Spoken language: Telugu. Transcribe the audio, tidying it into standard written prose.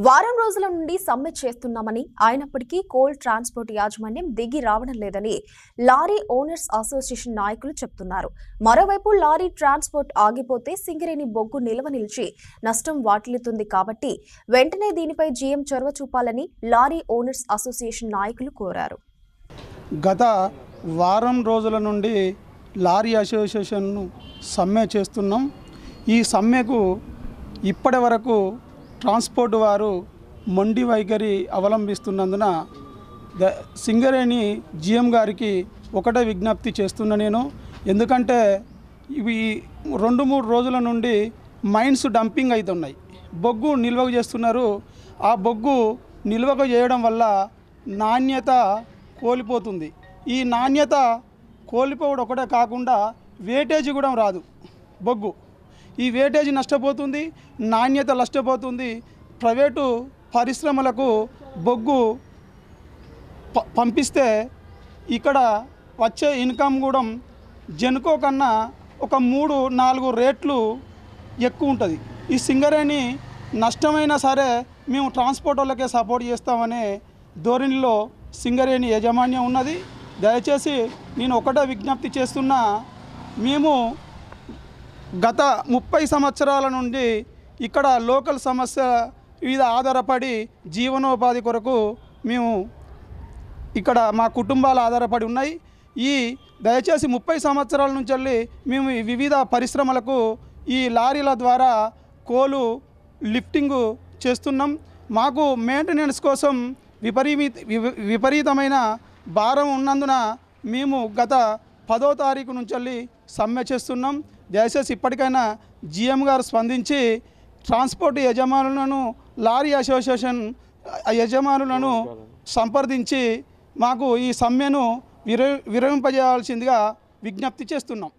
వారం రోజుల నుండి సమ్మె చేస్తున్నామని అయినప్పటికీ కోల్ ట్రాన్స్పోర్ట్ యాజమాన్యం దిగి రావడం లేదని లారీ ఓనర్స్ అసోసియేషన్ నాయకులు చెబుతున్నారు. మరోవైపు లారీ ట్రాన్స్పోర్ట్ ఆగిపోతే సింగరేణి బొగ్గు నిల్వ నిలిచి నష్టం వాటిల్లుతుంది కాబట్టి వెంటనే దీనిపై జీఎం చొరవ చూపాలని లారీ ఓనర్స్ అసోసియేషన్ నాయకులు కోరారు. గత వారం రోజుల నుండి లారీ అసోసియేషన్ సమ్మె చేస్తున్నాం. ఈ సమ్మెకు ఇప్పటి వరకు ట్రాన్స్పోర్ట్ వారు మొండి వైఖరి అవలంబిస్తున్నందున సింగరేణి జీఎం గారికి ఒకటే విజ్ఞప్తి చేస్తున్నా నేను. ఎందుకంటే ఇవి 2-3 రోజుల నుండి మైన్స్ డంపింగ్ అవుతున్నాయి, బొగ్గు నిల్వ చేస్తున్నారు. ఆ బొగ్గు నిల్వ చేయడం వల్ల నాణ్యత కోల్పోతుంది. ఈ నాణ్యత కోల్పోవడం ఒకటే కాకుండా వేటేజీ కూడా రాదు. బొగ్గు ఈ వేటేజీ నష్టపోతుంది, నాణ్యత నష్టపోతుంది. ప్రైవేటు పరిశ్రమలకు బొగ్గు పంపిస్తే ఇక్కడ వచ్చే ఇన్కమ్ కూడా జెన్కో కన్నా ఒక 3-4 రేట్లు ఎక్కువ ఉంటుంది. ఈ సింగరేణి నష్టమైనా సరే మేము ట్రాన్స్పోర్ట్ వాళ్ళకే సపోర్ట్ చేస్తామనే ధోరణిలో సింగరేణి యాజమాన్యం ఉన్నది. దయచేసి నేను ఒకటే విజ్ఞప్తి చేస్తున్నా, మేము గత 30 సంవత్సరాల నుండి ఇక్కడ లోకల్ సమస్య మీద ఆధారపడి జీవనోపాధి కొరకు మేము ఇక్కడ మా కుటుంబాలు ఆధారపడి ఉన్నాయి. ఈ దయచేసి 30 సంవత్సరాల నుంచి వెళ్ళి మేము వివిధ పరిశ్రమలకు ఈ లారీల ద్వారా కోలు లిఫ్టింగ్ చేస్తున్నాం. మాకు మెయింటెనెన్స్ కోసం విపరీతమైన భారం ఉన్నందున మేము గత 10వ తారీఖు నుంచి వెళ్ళి సమ్మె చేస్తున్నాం. దయచేసి ఇప్పటికైనా జీఎం గారు స్పందించి ట్రాన్స్పోర్ట్ యజమానులను, లారీ అసోసియేషన్ యజమానులను సంప్రదించి మాకు ఈ సమ్మెను విరమింపజేయాల్సిందిగా విజ్ఞప్తి చేస్తున్నాం.